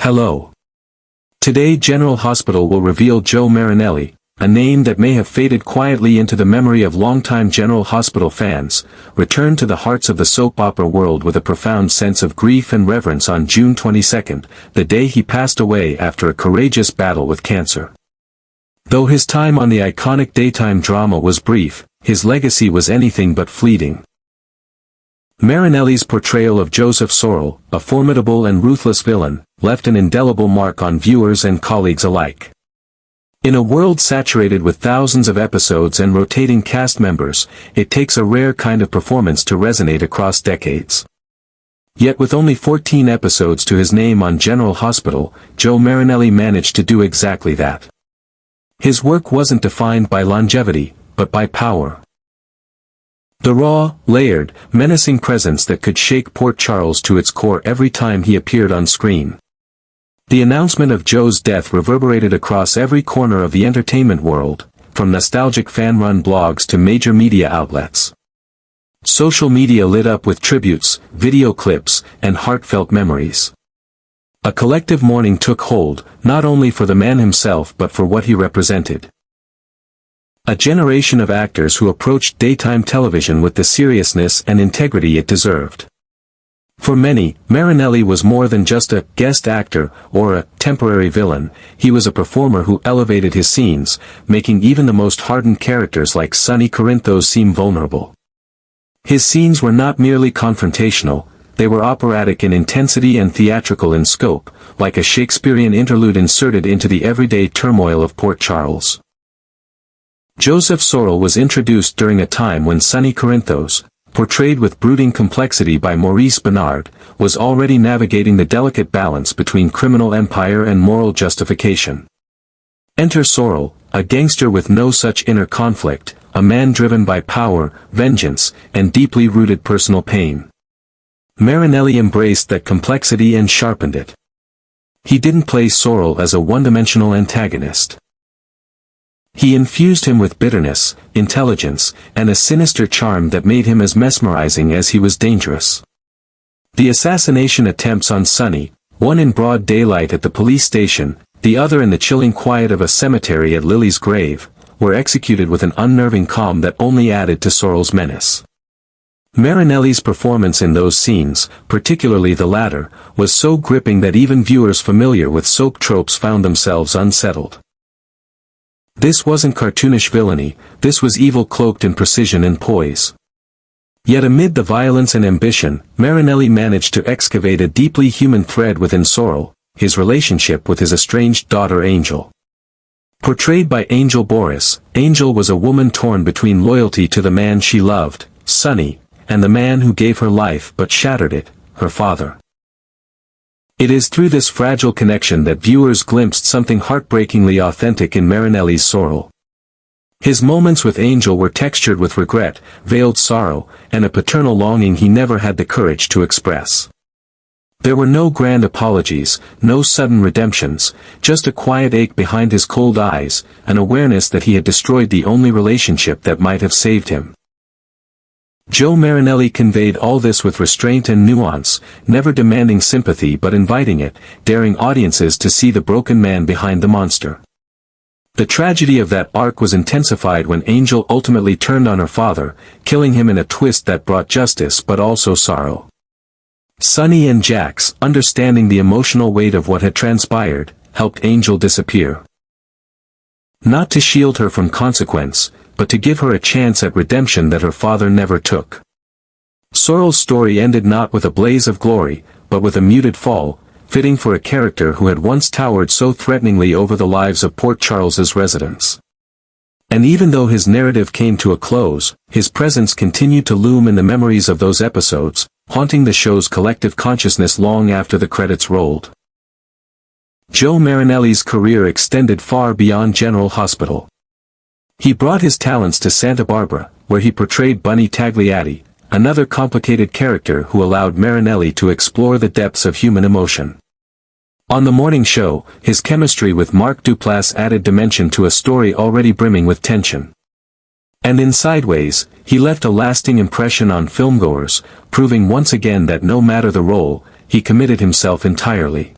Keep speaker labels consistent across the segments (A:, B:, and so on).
A: Hello. Today General Hospital will reveal Joe Marinelli, a name that may have faded quietly into the memory of longtime General Hospital fans, returned to the hearts of the soap opera world with a profound sense of grief and reverence on June 22, the day he passed away after a courageous battle with cancer. Though his time on the iconic daytime drama was brief, his legacy was anything but fleeting. Marinelli's portrayal of Joseph Sorrell, a formidable and ruthless villain, left an indelible mark on viewers and colleagues alike. In a world saturated with thousands of episodes and rotating cast members, it takes a rare kind of performance to resonate across decades. Yet with only 14 episodes to his name on General Hospital, Joe Marinelli managed to do exactly that. His work wasn't defined by longevity, but by power. The raw, layered, menacing presence that could shake Port Charles to its core every time he appeared on screen. The announcement of Joe's death reverberated across every corner of the entertainment world, from nostalgic fan-run blogs to major media outlets. Social media lit up with tributes, video clips, and heartfelt memories. A collective mourning took hold, not only for the man himself but for what he represented. A generation of actors who approached daytime television with the seriousness and integrity it deserved. For many, Marinelli was more than just a guest actor or a temporary villain. He was a performer who elevated his scenes, making even the most hardened characters like Sonny Corinthos seem vulnerable. His scenes were not merely confrontational, they were operatic in intensity and theatrical in scope, like a Shakespearean interlude inserted into the everyday turmoil of Port Charles. Joseph Sorrell was introduced during a time when Sonny Corinthos, portrayed with brooding complexity by Maurice Benard, was already navigating the delicate balance between criminal empire and moral justification. Enter Sorrell, a gangster with no such inner conflict, a man driven by power, vengeance, and deeply rooted personal pain. Marinelli embraced that complexity and sharpened it. He didn't play Sorrell as a one-dimensional antagonist. He infused him with bitterness, intelligence, and a sinister charm that made him as mesmerizing as he was dangerous. The assassination attempts on Sonny, one in broad daylight at the police station, the other in the chilling quiet of a cemetery at Lily's grave, were executed with an unnerving calm that only added to Sorrell's menace. Marinelli's performance in those scenes, particularly the latter, was so gripping that even viewers familiar with soap tropes found themselves unsettled. This wasn't cartoonish villainy, this was evil cloaked in precision and poise. Yet amid the violence and ambition, Marinelli managed to excavate a deeply human thread within Sorrell, his relationship with his estranged daughter Angel. Portrayed by Angel Boris, Angel was a woman torn between loyalty to the man she loved, Sonny, and the man who gave her life but shattered it, her father. It is through this fragile connection that viewers glimpsed something heartbreakingly authentic in Marinelli's Sorrell. His moments with Angel were textured with regret, veiled sorrow, and a paternal longing he never had the courage to express. There were no grand apologies, no sudden redemptions, just a quiet ache behind his cold eyes, an awareness that he had destroyed the only relationship that might have saved him. Joe Marinelli conveyed all this with restraint and nuance, never demanding sympathy but inviting it, daring audiences to see the broken man behind the monster. The tragedy of that arc was intensified when Angel ultimately turned on her father, killing him in a twist that brought justice but also sorrow. Sonny and Jax, understanding the emotional weight of what had transpired, helped Angel disappear. Not to shield her from consequence, but to give her a chance at redemption that her father never took. Sorrell's story ended not with a blaze of glory, but with a muted fall, fitting for a character who had once towered so threateningly over the lives of Port Charles's residents. And even though his narrative came to a close, his presence continued to loom in the memories of those episodes, haunting the show's collective consciousness long after the credits rolled. Joe Marinelli's career extended far beyond General Hospital. He brought his talents to Santa Barbara, where he portrayed Bunny Tagliati, another complicated character who allowed Marinelli to explore the depths of human emotion. On the morning show, his chemistry with Mark Duplass added dimension to a story already brimming with tension. And in Sideways, he left a lasting impression on filmgoers, proving once again that no matter the role, he committed himself entirely.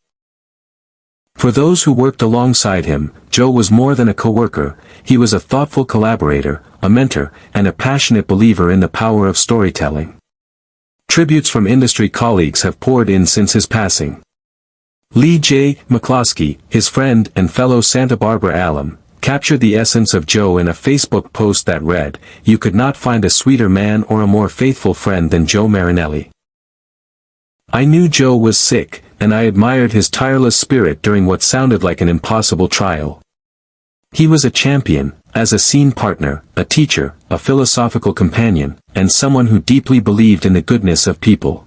A: For those who worked alongside him, Joe was more than a co-worker, he was a thoughtful collaborator, a mentor, and a passionate believer in the power of storytelling. Tributes from industry colleagues have poured in since his passing. Lee J. McCloskey, his friend and fellow Santa Barbara alum, captured the essence of Joe in a Facebook post that read, "You could not find a sweeter man or a more faithful friend than Joe Marinelli. I knew Joe was sick, and I admired his tireless spirit during what sounded like an impossible trial. He was a champion, as a scene partner, a teacher, a philosophical companion, and someone who deeply believed in the goodness of people."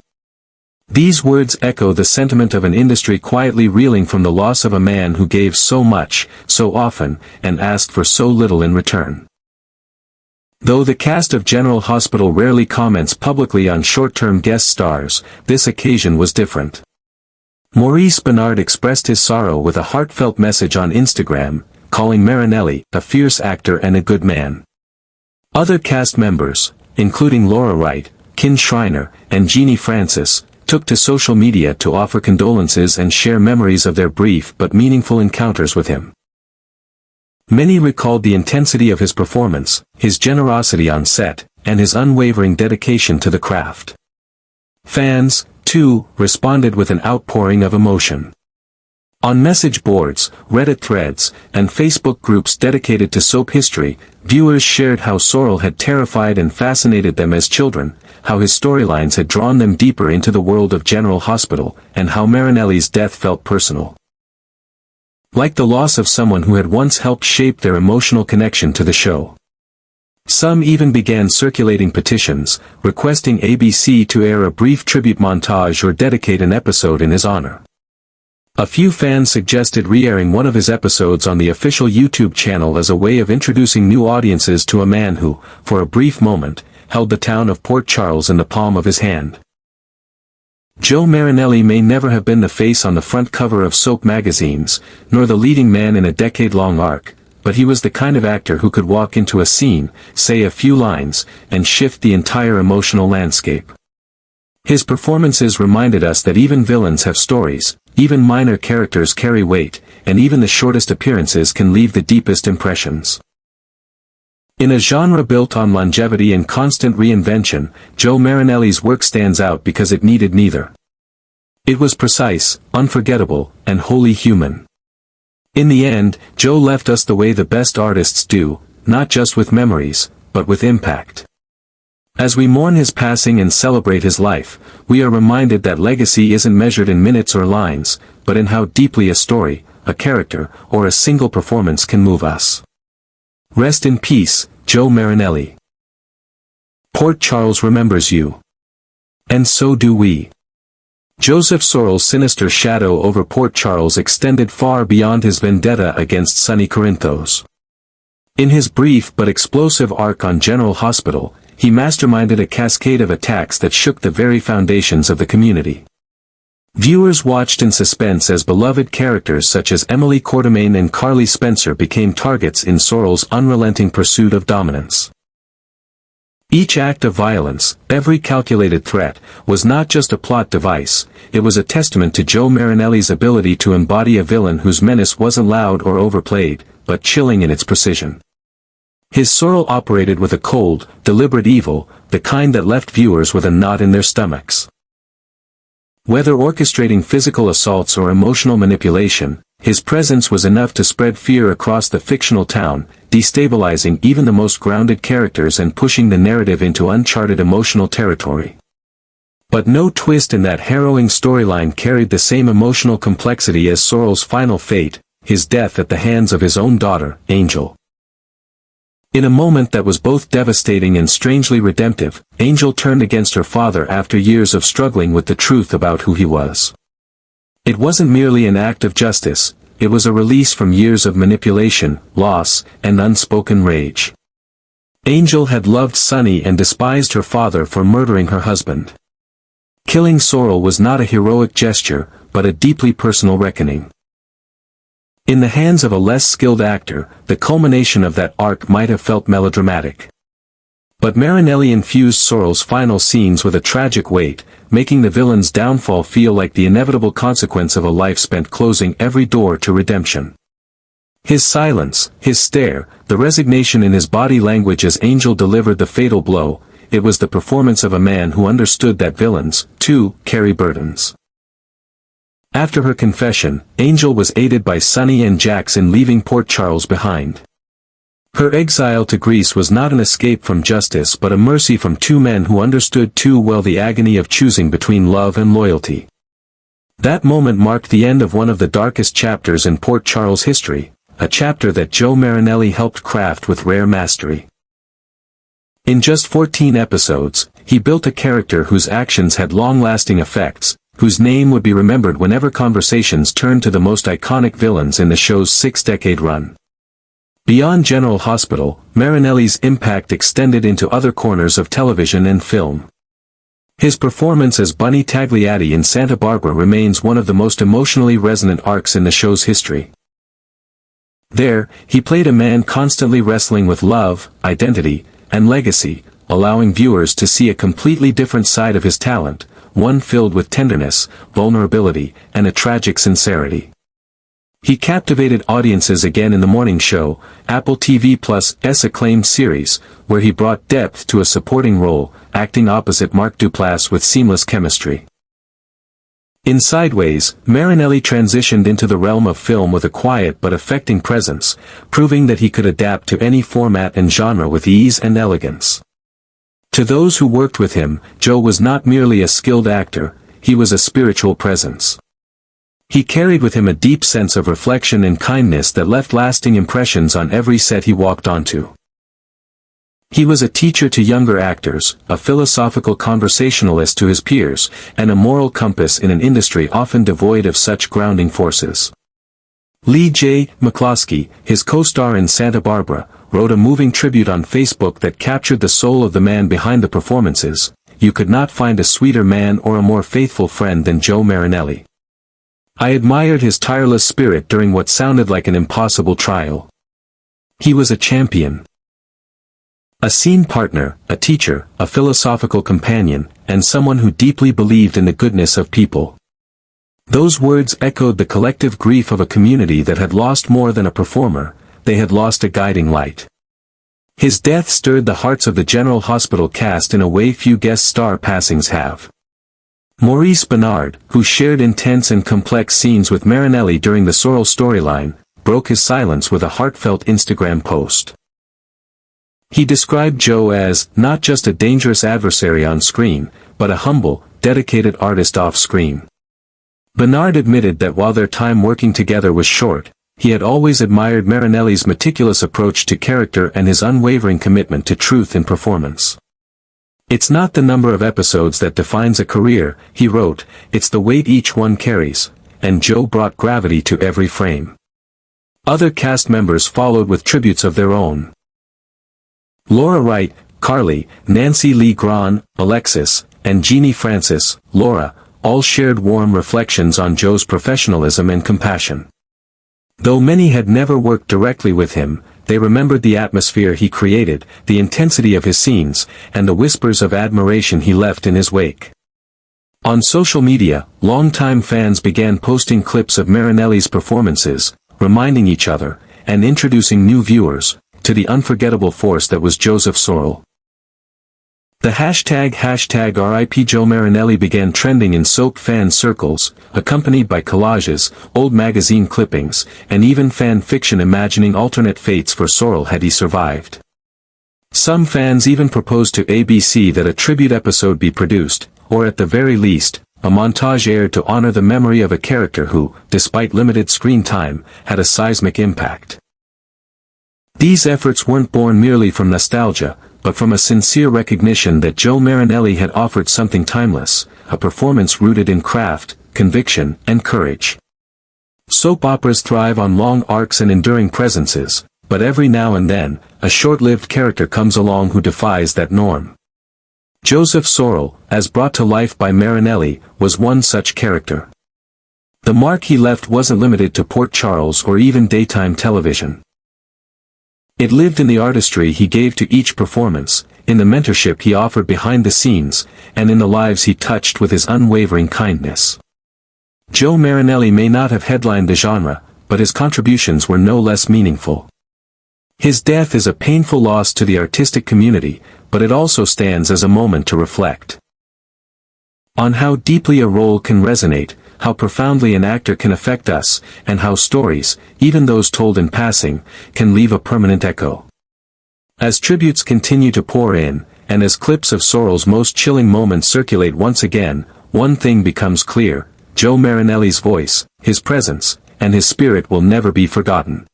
A: These words echo the sentiment of an industry quietly reeling from the loss of a man who gave so much, so often, and asked for so little in return. Though the cast of General Hospital rarely comments publicly on short-term guest stars, this occasion was different. Maurice Bernard expressed his sorrow with a heartfelt message on Instagram, calling Marinelli a fierce actor and a good man. Other cast members, including Laura Wright, Kin Shriner, and Jeannie Francis, took to social media to offer condolences and share memories of their brief but meaningful encounters with him. Many recalled the intensity of his performance, his generosity on set, and his unwavering dedication to the craft. Fans, too, responded with an outpouring of emotion. On message boards, Reddit threads, and Facebook groups dedicated to soap history, viewers shared how Sorrell had terrified and fascinated them as children, how his storylines had drawn them deeper into the world of General Hospital, and how Marinelli's death felt personal. Like the loss of someone who had once helped shape their emotional connection to the show. Some even began circulating petitions, requesting ABC to air a brief tribute montage or dedicate an episode in his honor. A few fans suggested re-airing one of his episodes on the official YouTube channel as a way of introducing new audiences to a man who, for a brief moment, held the town of Port Charles in the palm of his hand. Joe Marinelli may never have been the face on the front cover of soap magazines, nor the leading man in a decade-long arc, but he was the kind of actor who could walk into a scene, say a few lines, and shift the entire emotional landscape. His performances reminded us that even villains have stories, even minor characters carry weight, and even the shortest appearances can leave the deepest impressions. In a genre built on longevity and constant reinvention, Joe Marinelli's work stands out because it needed neither. It was precise, unforgettable, and wholly human. In the end, Joe left us the way the best artists do, not just with memories, but with impact. As we mourn his passing and celebrate his life, we are reminded that legacy isn't measured in minutes or lines, but in how deeply a story, a character, or a single performance can move us. Rest in peace, Joe Marinelli. Port Charles remembers you. And so do we. Joseph Sorrell's sinister shadow over Port Charles extended far beyond his vendetta against Sonny Corinthos. In his brief but explosive arc on General Hospital, he masterminded a cascade of attacks that shook the very foundations of the community. Viewers watched in suspense as beloved characters such as Emily Quartermain and Carly Spencer became targets in Sorrell's unrelenting pursuit of dominance. Each act of violence, every calculated threat, was not just a plot device, it was a testament to Joe Marinelli's ability to embody a villain whose menace wasn't loud or overplayed, but chilling in its precision. His Sorrell operated with a cold, deliberate evil, the kind that left viewers with a knot in their stomachs. Whether orchestrating physical assaults or emotional manipulation, his presence was enough to spread fear across the fictional town, destabilizing even the most grounded characters and pushing the narrative into uncharted emotional territory. But no twist in that harrowing storyline carried the same emotional complexity as Sorrell's final fate, his death at the hands of his own daughter, Angel. In a moment that was both devastating and strangely redemptive, Angel turned against her father after years of struggling with the truth about who he was. It wasn't merely an act of justice, it was a release from years of manipulation, loss, and unspoken rage. Angel had loved Sonny and despised her father for murdering her husband. Killing Sorrell was not a heroic gesture, but a deeply personal reckoning. In the hands of a less skilled actor, the culmination of that arc might have felt melodramatic. But Marinelli infused Sorrell's final scenes with a tragic weight, making the villain's downfall feel like the inevitable consequence of a life spent closing every door to redemption. His silence, his stare, the resignation in his body language as Angel delivered the fatal blow, it was the performance of a man who understood that villains, too, carry burdens. After her confession, Angel was aided by Sonny and Jax in leaving Port Charles behind. Her exile to Greece was not an escape from justice but a mercy from two men who understood too well the agony of choosing between love and loyalty. That moment marked the end of one of the darkest chapters in Port Charles' history, a chapter that Joe Marinelli helped craft with rare mastery. In just 14 episodes, he built a character whose actions had long-lasting effects, whose name would be remembered whenever conversations turned to the most iconic villains in the show's 6-decade run. Beyond General Hospital, Marinelli's impact extended into other corners of television and film. His performance as Bunny Tagliati in Santa Barbara remains one of the most emotionally resonant arcs in the show's history. There, he played a man constantly wrestling with love, identity, and legacy, allowing viewers to see a completely different side of his talent, one filled with tenderness, vulnerability, and a tragic sincerity. He captivated audiences again in The Morning Show, Apple TV+'s acclaimed series, where he brought depth to a supporting role, acting opposite Mark Duplass with seamless chemistry. In Sideways, Marinelli transitioned into the realm of film with a quiet but affecting presence, proving that he could adapt to any format and genre with ease and elegance. To those who worked with him, Joe was not merely a skilled actor, he was a spiritual presence. He carried with him a deep sense of reflection and kindness that left lasting impressions on every set he walked onto. He was a teacher to younger actors, a philosophical conversationalist to his peers, and a moral compass in an industry often devoid of such grounding forces. Lee J. McCloskey, his co-star in Santa Barbara, wrote a moving tribute on Facebook that captured the soul of the man behind the performances. "You could not find a sweeter man or a more faithful friend than Joe Marinelli. I admired his tireless spirit during what sounded like an impossible trial. He was a champion. A scene partner, a teacher, a philosophical companion, and someone who deeply believed in the goodness of people." Those words echoed the collective grief of a community that had lost more than a performer, they had lost a guiding light. His death stirred the hearts of the General Hospital cast in a way few guest star passings have. Maurice Benard, who shared intense and complex scenes with Marinelli during the Sorrell storyline, broke his silence with a heartfelt Instagram post. He described Joe as, not just a dangerous adversary on screen, but a humble, dedicated artist off-screen. Benard admitted that while their time working together was short, he had always admired Marinelli's meticulous approach to character and his unwavering commitment to truth in performance. "It's not the number of episodes that defines a career," he wrote, "it's the weight each one carries," and Joe brought gravity to every frame. Other cast members followed with tributes of their own. Laura Wright, Carly, Nancy Lee Grahn, Alexis, and Jeannie Francis, Laura, all shared warm reflections on Joe's professionalism and compassion. Though many had never worked directly with him, they remembered the atmosphere he created, the intensity of his scenes, and the whispers of admiration he left in his wake. On social media, longtime fans began posting clips of Marinelli's performances, reminding each other, and introducing new viewers, to the unforgettable force that was Joseph Sorrell. The hashtag RIP Joe Marinelli began trending in soap fan circles, accompanied by collages, old magazine clippings, and even fan fiction imagining alternate fates for Sorrell had he survived. Some fans even proposed to ABC that a tribute episode be produced, or at the very least, a montage aired to honor the memory of a character who, despite limited screen time, had a seismic impact. These efforts weren't born merely from nostalgia, but from a sincere recognition that Joe Marinelli had offered something timeless, a performance rooted in craft, conviction, and courage. Soap operas thrive on long arcs and enduring presences, but every now and then, a short-lived character comes along who defies that norm. Joseph Sorrell, as brought to life by Marinelli, was one such character. The mark he left wasn't limited to Port Charles or even daytime television. It lived in the artistry he gave to each performance, in the mentorship he offered behind the scenes, and in the lives he touched with his unwavering kindness. Joe Marinelli may not have headlined the genre, but his contributions were no less meaningful. His death is a painful loss to the artistic community, but it also stands as a moment to reflect on how deeply a role can resonate, how profoundly an actor can affect us, and how stories, even those told in passing, can leave a permanent echo. As tributes continue to pour in, and as clips of Sorrell's most chilling moments circulate once again, one thing becomes clear: Joe Marinelli's voice, his presence, and his spirit will never be forgotten.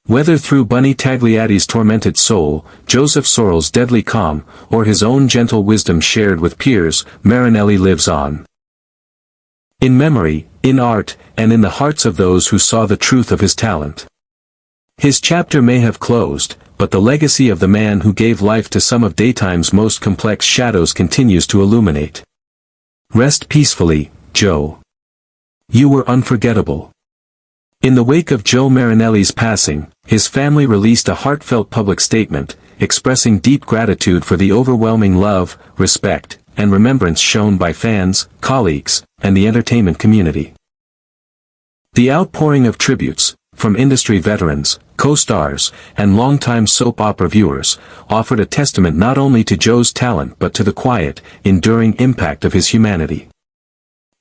A: Whether through Bunny Tagliatti's tormented soul, Joseph Sorrell's deadly calm, or his own gentle wisdom shared with peers, Marinelli lives on. In memory, in art, and in the hearts of those who saw the truth of his talent. His chapter may have closed, but the legacy of the man who gave life to some of daytime's most complex shadows continues to illuminate. Rest peacefully, Joe. You were unforgettable. In the wake of Joe Marinelli's passing, his family released a heartfelt public statement, expressing deep gratitude for the overwhelming love, respect, and remembrance shown by fans, colleagues, and the entertainment community. The outpouring of tributes, from industry veterans, co-stars, and longtime soap opera viewers, offered a testament not only to Joe's talent but to the quiet, enduring impact of his humanity.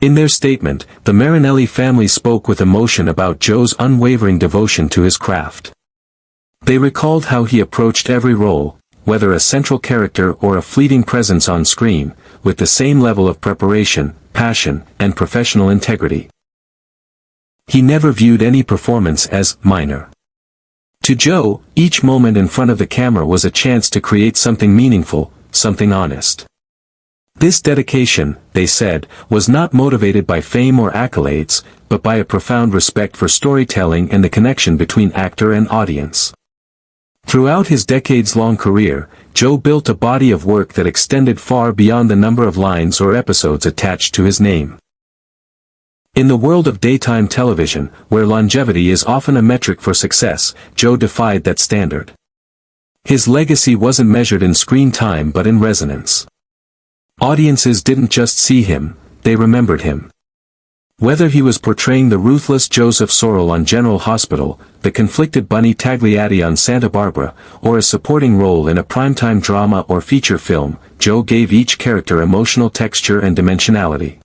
A: In their statement, the Marinelli family spoke with emotion about Joe's unwavering devotion to his craft. They recalled how he approached every role, whether a central character or a fleeting presence on screen, with the same level of preparation, passion, and professional integrity. He never viewed any performance as minor. To Joe, each moment in front of the camera was a chance to create something meaningful, something honest. This dedication, they said, was not motivated by fame or accolades, but by a profound respect for storytelling and the connection between actor and audience. Throughout his decades-long career, Joe built a body of work that extended far beyond the number of lines or episodes attached to his name. In the world of daytime television, where longevity is often a metric for success, Joe defied that standard. His legacy wasn't measured in screen time but in resonance. Audiences didn't just see him, they remembered him. Whether he was portraying the ruthless Joseph Sorrell on General Hospital, the conflicted Bunny Tagliatti on Santa Barbara, or a supporting role in a primetime drama or feature film, Joe gave each character emotional texture and dimensionality.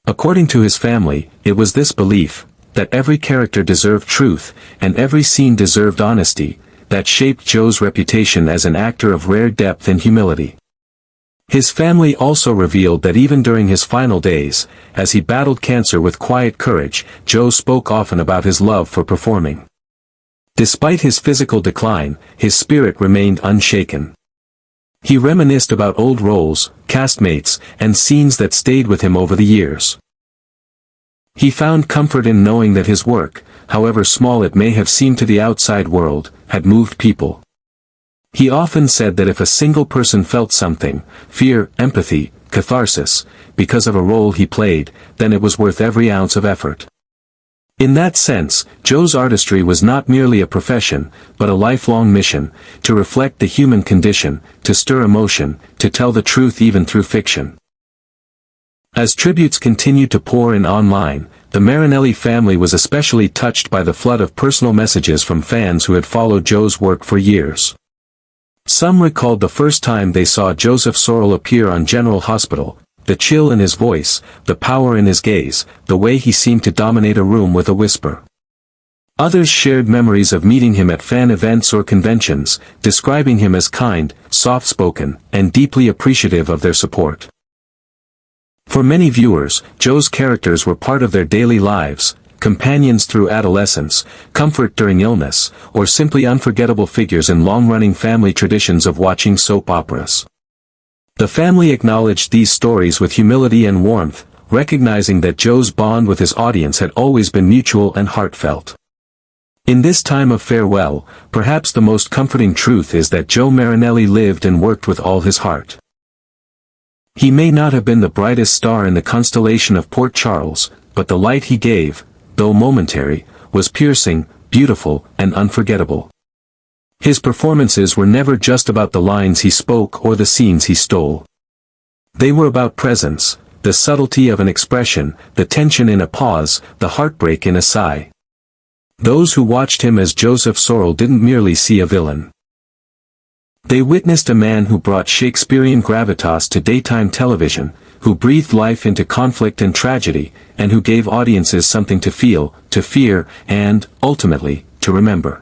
A: According to his family, it was this belief, that every character deserved truth, and every scene deserved honesty, that shaped Joe's reputation as an actor of rare depth and humility. His family also revealed that even during his final days, as he battled cancer with quiet courage, Joe spoke often about his love for performing. Despite his physical decline, his spirit remained unshaken. He reminisced about old roles, castmates, and scenes that stayed with him over the years. He found comfort in knowing that his work, however small it may have seemed to the outside world, had moved people. He often said that if a single person felt something, fear, empathy, catharsis, because of a role he played, then it was worth every ounce of effort. In that sense, Joe's artistry was not merely a profession, but a lifelong mission, to reflect the human condition, to stir emotion, to tell the truth even through fiction. As tributes continued to pour in online, the Marinelli family was especially touched by the flood of personal messages from fans who had followed Joe's work for years. Some recalled the first time they saw Joseph Sorrell appear on General Hospital, the chill in his voice, the power in his gaze, the way he seemed to dominate a room with a whisper. Others shared memories of meeting him at fan events or conventions, describing him as kind, soft-spoken, and deeply appreciative of their support. For many viewers, Joe's characters were part of their daily lives, companions through adolescence, comfort during illness, or simply unforgettable figures in long-running family traditions of watching soap operas. The family acknowledged these stories with humility and warmth, recognizing that Joe's bond with his audience had always been mutual and heartfelt. In this time of farewell, perhaps the most comforting truth is that Joe Marinelli lived and worked with all his heart. He may not have been the brightest star in the constellation of Port Charles, but the light he gave, though momentary, was piercing, beautiful, and unforgettable. His performances were never just about the lines he spoke or the scenes he stole. They were about presence, the subtlety of an expression, the tension in a pause, the heartbreak in a sigh. Those who watched him as Joseph Sorrell didn't merely see a villain. They witnessed a man who brought Shakespearean gravitas to daytime television, who breathed life into conflict and tragedy, and who gave audiences something to feel, to fear, and, ultimately, to remember.